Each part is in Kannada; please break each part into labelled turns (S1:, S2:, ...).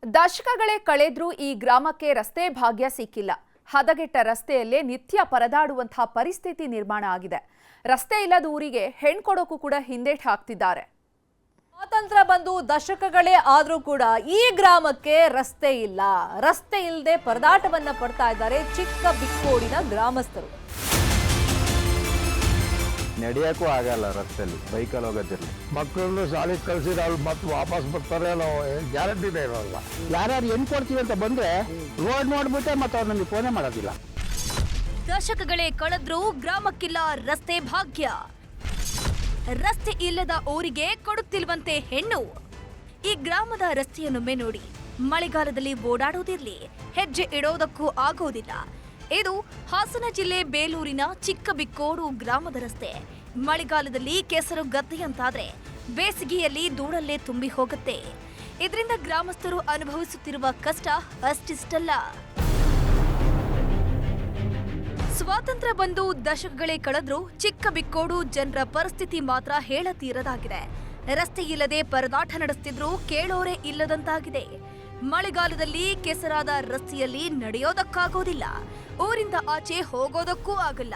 S1: ದಶಕಗಳೇ ಕಳೆದ್ರೂ ಈ ಗ್ರಾಮಕ್ಕೆ ರಸ್ತೆ ಭಾಗ್ಯ ಸಿಕ್ಕಿಲ್ಲ. ಹದಗೆಟ್ಟ ರಸ್ತೆಯಲ್ಲೇ ನಿತ್ಯ ಪರದಾಡುವಂತಹ ಪರಿಸ್ಥಿತಿ ನಿರ್ಮಾಣ ಆಗಿದೆ. ರಸ್ತೆ ಇಲ್ಲದ ಊರಿಗೆ ಹೆಣ್ಣು ಕೊಡೋಕು ಕೂಡ ಹಿಂದೇಟು ಹಾಕ್ತಿದ್ದಾರೆ.
S2: ಸ್ವಾತಂತ್ರ್ಯ ಬಂದು ದಶಕಗಳೇ ಆದರೂ ಕೂಡ ಈ ಗ್ರಾಮಕ್ಕೆ ರಸ್ತೆ ಇಲ್ಲ. ರಸ್ತೆ ಇಲ್ಲದೆ ಪರದಾಟವನ್ನ ಪಡ್ತಾ ಇದ್ದಾರೆ ಚಿಕ್ಕ ಬಿಕ್ಕೋಡಿನ ಗ್ರಾಮಸ್ಥರು.
S3: ನಡೆಯಕ್ಕೂ ಆಗಲ್ಲ, ರಸ್ತೆಯಲ್ಲಿ ಬೈಕಲ್ಲಿ ಹೋಗೋದಿರಲಿ.
S4: ಮಕ್ಕಳನ್ನು ಶಾಲೆಗೆ ಕಳಿಸಿದ್ರೆ ಅವ್ರು ಮತ್ತೆ ವಾಪಸ್ ಬರ್ತಾರೆ ಅನ್ನೋ ಗ್ಯಾರಂಟಿನೇ ಇರೋಲ್ಲ.
S5: ಯಾರ್ಯಾರು ಹೆಣ್ಣು ಕೊಡ್ತೀವಿ ಅಂತ ಬಂದ್ರೆ ರೋಡ್ ನೋಡ್ಬಿಟ್ಟೆ ಮತ್ತೆ ಅವ್ರು ನಮಗೆ ಫೋನೇ ಮಾಡೋದಿಲ್ಲ.
S6: ದಶಕಗಳೇ ಕಳೆದ್ರೂ ಗ್ರಾಮಕ್ಕಿಲ್ಲ ರಸ್ತೆ ಭಾಗ್ಯ. ರಸ್ತೆ ಇಲ್ಲದ ಊರಿಗೆ ಕೊಡುತ್ತಿಲ್ವಂತೆ ಹೆಣ್ಣು. ಈ ಗ್ರಾಮದ ರಸ್ತೆಯನ್ನೊಮ್ಮೆ ನೋಡಿ. ಮಳೆಗಾಲದಲ್ಲಿ ಓಡಾಡೋದಿರ್ಲಿ, ಹೆಜ್ಜೆ ಇಡೋದಕ್ಕೂ ಆಗೋದಿಲ್ಲ. ಇದು ಹಾಸನ ಜಿಲ್ಲೆ ಬೇಲೂರಿನ ಚಿಕ್ಕಬಿಕ್ಕೋಡು ಗ್ರಾಮದ ರಸ್ತೆ. ಮಳೆಗಾಲದಲ್ಲಿ ಕೆಸರು ಗದ್ದೆಯಂತಾದ್ರೆ ಬೇಸಿಗೆಯಲ್ಲಿ ಧೂಳಲ್ಲೇ ತುಂಬಿ ಹೋಗುತ್ತೆ. ಇದರಿಂದ ಗ್ರಾಮಸ್ಥರು ಅನುಭವಿಸುತ್ತಿರುವ ಕಷ್ಟ ಅಷ್ಟಿಷ್ಟಲ್ಲ. ಸ್ವಾತಂತ್ರ್ಯ ಬಂದು ದಶಕಗಳೇ ಕಳೆದ್ರೂ ಚಿಕ್ಕಬಿಕ್ಕೋಡು ಜನರ ಪರಿಸ್ಥಿತಿ ಮಾತ್ರ ಹೇಳತೀರದಾಗಿದೆ. ರಸ್ತೆ ಇಲ್ಲದೆ ಪರದಾಟ ನಡೆಸ್ತಿದ್ರು ಕೇಳೋರೆ ಇಲ್ಲದಂತಾಗಿದೆ. ಮಳೆಗಾಲದಲ್ಲಿ ಕೆಸರಾದ ರಸ್ತೆಯಲ್ಲಿ ನಡೆಯೋದಕ್ಕಾಗೋದಿಲ್ಲ, ಊರಿಂದ ಆಚೆ ಹೋಗೋದಕ್ಕೂ ಆಗಲ್ಲ.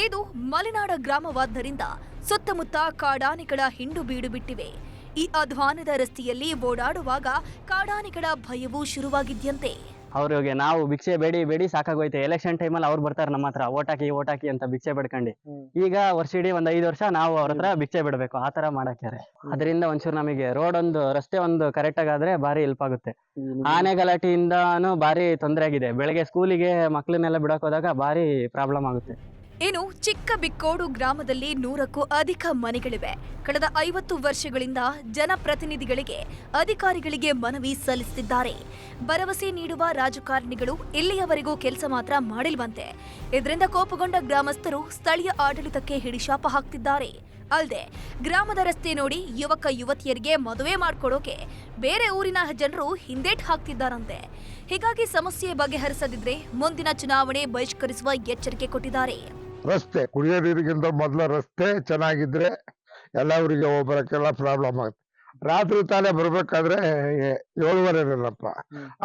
S6: ಇದು ಮಲೆನಾಡ ಗ್ರಾಮವಾದ್ದರಿಂದ ಸುತ್ತಮುತ್ತ ಕಾಡಾನೆಗಳ ಹಿಂಡು ಬೀಡು ಬಿಟ್ಟಿವೆ. ಈ ಅಧ್ವಾನದ ರಸ್ತೆಯಲ್ಲಿ ಓಡಾಡುವಾಗ ಕಾಡಾನೆಗಳ ಭಯವೂ ಶುರುವಾಗಿದ್ಯಂತೆ.
S7: ಅವ್ರಿಗೆ ನಾವು ಭಿಕ್ಷೆ ಬೇಡಿ ಸಾಕಾಗೋಯ್ತೆ. ಎಲೆಕ್ಷನ್ ಟೈಮಲ್ಲಿ ಅವ್ರು ಬರ್ತಾರೆ ನಮ್ಮ ಹತ್ರ, ಓಟಾಕಿ ಅಂತ ಭಿಕ್ಷೆ ಬಿಡ್ಕೊಂಡು. ಈಗ ವರ್ಷಿಡೀ ಒಂದ್ 5 ವರ್ಷ ನಾವು ಅವ್ರ ಹತ್ರ ಭಿಕ್ಷೆ ಬಿಡ್ಬೇಕು, ಆ ತರ ಮಾಡಾಕ್ಯಾರೆ. ಅದರಿಂದ ಒಂಚೂರು ನಮಗೆ ರಸ್ತೆ ಒಂದು ಕರೆಕ್ಟ್ ಆಗಾದ್ರೆ ಭಾರಿ ಹೆಲ್ಪ್ ಆಗುತ್ತೆ. ಆನೆ ಗಲಾಟೆಯಿಂದಾನು ಭಾರಿ ತೊಂದರೆ ಆಗಿದೆ. ಬೆಳಗ್ಗೆ ಸ್ಕೂಲಿಗೆ ಮಕ್ಳನ್ನೆಲ್ಲ ಬಿಡಕ್ ಹೋದಾಗ ಭಾರಿ ಪ್ರಾಬ್ಲಮ್ ಆಗುತ್ತೆ.
S6: ಇನ್ನು ಚಿಕ್ಕಬಿಕ್ಕೋಡು ಗ್ರಾಮದಲ್ಲಿ 100ಕ್ಕೂ ಅಧಿಕ ಮನೆಗಳಿವೆ. ಕಳೆದ 50 ವರ್ಷಗಳಿಂದ ಜನಪ್ರತಿನಿಧಿಗಳಿಗೆ, ಅಧಿಕಾರಿಗಳಿಗೆ ಮನವಿ ಸಲ್ಲಿಸುತ್ತಿದ್ದಾರೆ. ಭರವಸೆ ನೀಡುವ ರಾಜಕಾರಣಿಗಳು ಇಲ್ಲಿಯವರೆಗೂ ಕೆಲಸ ಮಾತ್ರ ಮಾಡಿಲ್ವಂತೆ. ಇದರಿಂದ ಕೋಪಗೊಂಡ ಗ್ರಾಮಸ್ಥರು ಸ್ಥಳೀಯ ಆಡಳಿತಕ್ಕೆ ಹಿಡಿಶಾಪ ಹಾಕ್ತಿದ್ದಾರೆ. ಅಲ್ಲದೆ ಗ್ರಾಮದ ರಸ್ತೆ ನೋಡಿ ಯುವಕ ಯುವತಿಯರಿಗೆ ಮದುವೆ ಮಾಡ್ಕೊಡೋಕೆ ಬೇರೆ ಊರಿನ ಜನರು ಹಿಂದೇಟು ಹಾಕ್ತಿದ್ದಾರಂತೆ. ಹೀಗಾಗಿ ಸಮಸ್ಯೆ ಬಗೆಹರಿಸದಿದ್ರೆ ಮುಂದಿನ ಚುನಾವಣೆ ಬಹಿಷ್ಕರಿಸುವ ಎಚ್ಚರಿಕೆ ಕೊಟ್ಟಿದ್ದಾರೆ.
S4: ರಸ್ತೆ ಕುಡಿಯೋ ನೀರಿಗಿಂತ ಮೊದಲ ರಸ್ತೆ ಚೆನ್ನಾಗಿದ್ರೆ ಎಲ್ಲ ಊರಿಗೆ ಹೋಗ್ಬರಕ್ಕೆಲ್ಲ ಪ್ರಾಬ್ಲಮ್ ಆಗುತ್ತೆ. ರಾತ್ರಿ ತಾನೇ ಬರ್ಬೇಕಾದ್ರೆ 7:30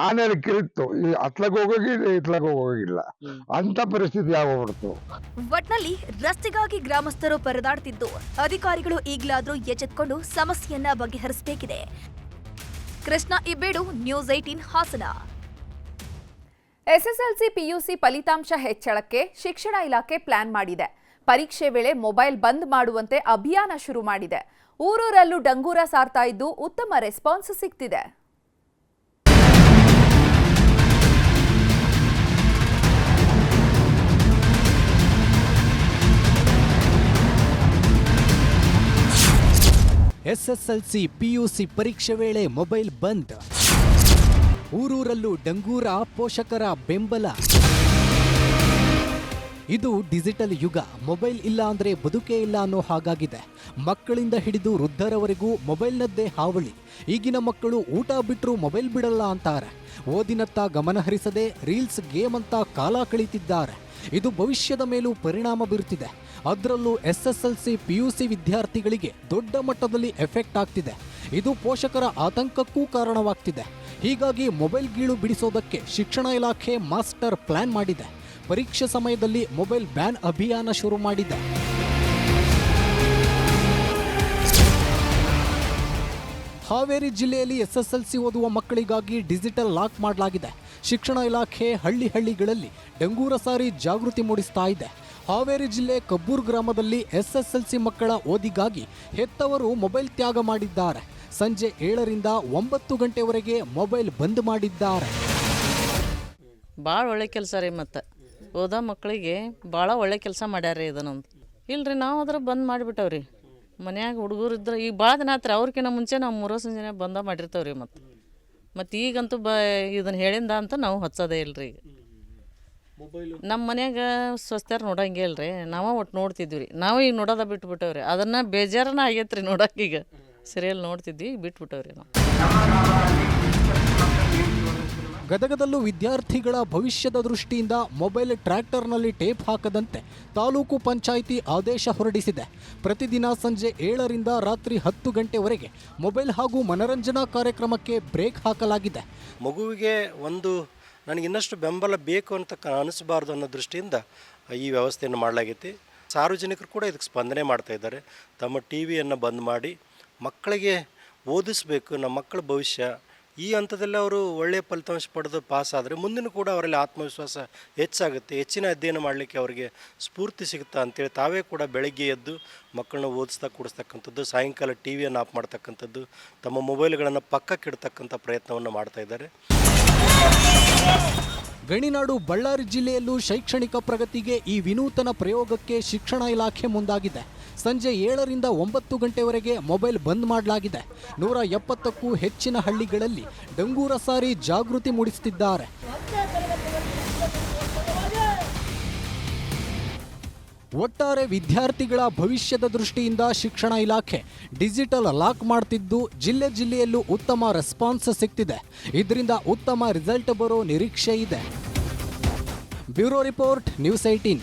S4: ಆನೆಯಲ್ಲಿ ಕಿರಿತು ಅತ್ಲಾಗ ಹೋಗೋಗಿಲ್ಲ, ಇತ್ಲಾಗ ಹೋಗೋಗಿಲ್ಲ, ಅಂತ ಪರಿಸ್ಥಿತಿ ಆಗೋಗ್ಬಿಡ್ತು.
S6: ಒಟ್ನಲ್ಲಿ ರಸ್ತೆಗಾಗಿ ಗ್ರಾಮಸ್ಥರು ಪರದಾಡ್ತಿದ್ದು ಅಧಿಕಾರಿಗಳು ಈಗಲಾದ್ರೂ ಎಚ್ಚೆತ್ತುಕೊಂಡು ಸಮಸ್ಯೆಯನ್ನ ಬಗೆಹರಿಸಬೇಕಿದೆ. ಕೃಷ್ಣ ಇಬ್ಬೇಡು, ನ್ಯೂಸ್ 18 ಹಾಸನ.
S1: ಎಸ್ಎಸ್ಎಲ್ಸಿ ಪಿಯುಸಿ ಫಲಿತಾಂಶ ಹೆಚ್ಚಳಕ್ಕೆ ಶಿಕ್ಷಣ ಇಲಾಖೆ ಪ್ಲಾನ್ ಮಾಡಿದೆ. ಪರೀಕ್ಷೆ ವೇಳೆ ಮೊಬೈಲ್ ಬಂದ್ ಮಾಡುವಂತೆ ಅಭಿಯಾನ ಶುರು ಮಾಡಿದೆ. ಊರೂರಲ್ಲೂ ಡಂಗೂರ ಸಾರ್ತಾ ಇದ್ದು ಉತ್ತಮ ರೆಸ್ಪಾನ್ಸ್ ಸಿಗ್ತಿದೆ.
S8: ಎಸ್ಎಸ್ಎಲ್ಸಿ ಪಿಯುಸಿ ಪರೀಕ್ಷೆ ವೇಳೆ ಮೊಬೈಲ್ ಬಂದ್. ಊರೂರಲ್ಲೂ ಡಂಗೂರ, ಪೋಷಕರ ಬೆಂಬಲ. ಇದು ಡಿಜಿಟಲ್ ಯುಗ. ಮೊಬೈಲ್ ಇಲ್ಲ ಅಂದ್ರೆ ಬದುಕೇ ಇಲ್ಲ ಅನ್ನೋ ಹಾಗಾಗಿದೆ. ಮಕ್ಕಳಿಂದ ಹಿಡಿದು ವೃದ್ಧರವರೆಗೂ ಮೊಬೈಲ್ನದ್ದೇ ಹಾವಳಿ. ಈಗಿನ ಮಕ್ಕಳು ಊಟ ಬಿಟ್ಟರು ಮೊಬೈಲ್ ಬಿಡಲ್ಲ ಅಂತಾರೆ. ಓದಿನತ್ತ ಗಮನ ಹರಿಸದೆ ರೀಲ್ಸ್, ಗೇಮ್ ಅಂತ ಕಾಲ ಕಳೀತಿದ್ದಾರೆ. ಇದು ಭವಿಷ್ಯದ ಮೇಲೂ ಪರಿಣಾಮ ಬೀರುತ್ತಿದೆ. ಅದರಲ್ಲೂ ಎಸ್ಎಸ್ಎಲ್ಸಿ ಪಿಯುಸಿ ವಿದ್ಯಾರ್ಥಿಗಳಿಗೆ ದೊಡ್ಡ ಮಟ್ಟದಲ್ಲಿ ಎಫೆಕ್ಟ್ ಆಗ್ತಿದೆ. ಇದು ಪೋಷಕರ ಆತಂಕಕ್ಕೂ ಕಾರಣವಾಗ್ತಿದೆ. ಹೀಗಾಗಿ ಮೊಬೈಲ್ ಗೀಳು ಬಿಡಿಸೋದಕ್ಕೆ ಶಿಕ್ಷಣ ಇಲಾಖೆ ಮಾಸ್ಟರ್ ಪ್ಲಾನ್ ಮಾಡಿದೆ. ಪರೀಕ್ಷೆ ಸಮಯದಲ್ಲಿ ಮೊಬೈಲ್ ಬ್ಯಾನ್ ಅಭಿಯಾನ ಶುರು ಮಾಡಿದೆ. ಹಾವೇರಿ ಜಿಲ್ಲೆಯಲ್ಲಿ ಎಸ್ಎಸ್ಎಲ್ಸಿ ಓದುವ ಮಕ್ಕಳಿಗಾಗಿ ಡಿಜಿಟಲ್ ಲಾಕ್ ಮಾಡಲಾಗಿದೆ. ಶಿಕ್ಷಣ ಇಲಾಖೆ ಹಳ್ಳಿಗಳಲ್ಲಿ ಡಂಗೂರ ಸಾರಿ ಜಾಗೃತಿ ಮೂಡಿಸ್ತಾ ಇದೆ. ಹಾವೇರಿ ಜಿಲ್ಲೆ ಕಬ್ಬೂರ್ ಗ್ರಾಮದಲ್ಲಿ ಎಸ್ಎಸ್ಎಲ್ಸಿ ಮಕ್ಕಳ ಓದಿಗಾಗಿ ಹೆತ್ತವರು ಮೊಬೈಲ್ ತ್ಯಾಗ ಮಾಡಿದ್ದಾರೆ. ಸಂಜೆ 7ರಿಂದ 9 ಗಂಟೆವರೆಗೆ ಮೊಬೈಲ್ ಬಂದ್ ಮಾಡಿದ್ದಾರೆ.
S9: ಭಾಳ ಒಳ್ಳೆ ಕೆಲಸ ರೀ. ಮತ್ತು ಓದೋ ಮಕ್ಕಳಿಗೆ ಭಾಳ ಒಳ್ಳೆ ಕೆಲಸ ಮಾಡ್ಯಾರ ಇದನ್ನೊಂದು. ಇಲ್ರಿ, ನಾವು ಅದ್ರ ಬಂದ್ ಮಾಡಿಬಿಟ್ಟವ್ರಿ. ಮನ್ಯಾಗ ಹುಡುಗರು ಇದ್ರೆ ಈಗ ಭಾಳ ದಿನ ಆತ್ರಿ. ಅವ್ರಿಗಿನ್ನ ಮುಂಚೆ ನಾವು 3 ಸಂಜೆ ಬಂದ ಮಾಡಿರ್ತೇವ್ರಿ. ಮತ್ತು ಈಗಂತೂ ಇದನ್ನು ಹೇಳಿಂದ ಅಂತ ನಾವು ಹಚ್ಚೋದೇ ಇಲ್ರಿ. ಈಗ ನಮ್ಮ ಮನ್ಯಾಗ ಸ್ವಸ್ಥರು ನೋಡಂಗೆ ಇಲ್ರಿ. ನಾವು ಒಟ್ಟು ನೋಡ್ತಿದ್ವಿ ರೀ. ನಾವು ಈಗ ನೋಡೋದ ಬಿಟ್ಬಿಟ್ಟವ್ರಿ. ಅದನ್ನು ಬೇಜಾರನ ಆಗೈತೆ ರೀ ನೋಡೋಕೆ. ಈಗ ಸೀರಿಯಲ್ ನೋಡ್ತಿದ್ವಿ, ಬಿಟ್ಬಿಟ್ಟವ್ರಿ ನಾವು.
S8: ಗದಗದಲ್ಲೂ ವಿದ್ಯಾರ್ಥಿಗಳ ಭವಿಷ್ಯದ ದೃಷ್ಟಿಯಿಂದ ಮೊಬೈಲ್ ಟ್ರ್ಯಾಕ್ಟರ್ನಲ್ಲಿ ಟೇಪ್ ಹಾಕದಂತೆ ತಾಲೂಕು ಪಂಚಾಯಿತಿ ಆದೇಶ ಹೊರಡಿಸಿದೆ. ಪ್ರತಿದಿನ ಸಂಜೆ 7ರಿಂದ ರಾತ್ರಿ 10 ಗಂಟೆವರೆಗೆ ಮೊಬೈಲ್ ಹಾಗೂ ಮನರಂಜನಾ ಕಾರ್ಯಕ್ರಮಕ್ಕೆ ಬ್ರೇಕ್ ಹಾಕಲಾಗಿದೆ.
S10: ಮಗುವಿಗೆ ನನಗೆ ಇನ್ನಷ್ಟು ಬೆಂಬಲ ಬೇಕು ಅಂತ ಅನಿಸಬಾರ್ದು ಅನ್ನೋ ದೃಷ್ಟಿಯಿಂದ ಈ ವ್ಯವಸ್ಥೆಯನ್ನು ಮಾಡಲಾಗೈತಿ. ಸಾರ್ವಜನಿಕರು ಕೂಡ ಇದಕ್ಕೆ ಸ್ಪಂದನೆ ಮಾಡ್ತಾ ಇದ್ದಾರೆ. ತಮ್ಮ ಟಿ ವಿಯನ್ನು ಬಂದ್ ಮಾಡಿ ಮಕ್ಕಳಿಗೆ ಓದಿಸಬೇಕು, ನಮ್ಮ ಮಕ್ಕಳ ಭವಿಷ್ಯ ಈ ಹಂತದಲ್ಲಿ ಅವರು ಒಳ್ಳೆಯ ಫಲಿತಾಂಶ ಪಡೆದು ಪಾಸ್ ಆದರೆ ಮುಂದಿನ ಕೂಡ ಅವರಲ್ಲಿ ಆತ್ಮವಿಶ್ವಾಸ ಹೆಚ್ಚಾಗುತ್ತೆ, ಹೆಚ್ಚಿನ ಅಧ್ಯಯನ ಮಾಡಲಿಕ್ಕೆ ಅವರಿಗೆ ಸ್ಫೂರ್ತಿ ಸಿಗುತ್ತಾ ಅಂತೇಳಿ ತಾವೇ ಕೂಡ ಬೆಳಗ್ಗೆ ಎದ್ದು ಮಕ್ಕಳನ್ನ ಓದಿಸ್ತಾ ಕೂಡಿಸ್ತಕ್ಕಂಥದ್ದು, ಸಾಯಂಕಾಲ ಟಿ ವಿಯನ್ನು ಆಫ್ ಮಾಡ್ತಕ್ಕಂಥದ್ದು, ತಮ್ಮ ಮೊಬೈಲ್ಗಳನ್ನು ಪಕ್ಕಕ್ಕಿಡ್ತಕ್ಕಂಥ ಪ್ರಯತ್ನವನ್ನು ಮಾಡ್ತಾ ಇದ್ದಾರೆ.
S8: ಗಣಿನಾಡು ಬಳ್ಳಾರಿ ಜಿಲ್ಲೆಯಲ್ಲೂ ಶೈಕ್ಷಣಿಕ ಪ್ರಗತಿಗೆ ಈ ವಿನೂತನ ಪ್ರಯೋಗಕ್ಕೆ ಶಿಕ್ಷಣ ಇಲಾಖೆ ಮುಂದಾಗಿದೆ. ಸಂಜೆ 7ರಿಂದ 9 ಗಂಟೆವರೆಗೆ ಮೊಬೈಲ್ ಬಂದ್ ಮಾಡಲಾಗಿದೆ. 170ಕ್ಕೂ ಹೆಚ್ಚಿನ ಹಳ್ಳಿಗಳಲ್ಲಿ ಡಂಗೂರ ಸಾರಿ ಜಾಗೃತಿ ಮೂಡಿಸುತ್ತಿದ್ದಾರೆ. ಒಟ್ಟಾರೆ ವಿದ್ಯಾರ್ಥಿಗಳ ಭವಿಷ್ಯದ ದೃಷ್ಟಿಯಿಂದ ಶಿಕ್ಷಣ ಇಲಾಖೆ ಡಿಜಿಟಲ್ ಲಾಕ್ ಮಾಡ್ತಿದ್ದು ಜಿಲ್ಲೆಯಲ್ಲೂ ಉತ್ತಮ ರೆಸ್ಪಾನ್ಸ್ ಸಿಗ್ತಿದೆ. ಇದರಿಂದ ಉತ್ತಮ ರಿಸಲ್ಟ್ ಬರೋ ನಿರೀಕ್ಷೆ ಇದೆ. Bureau report, news 18.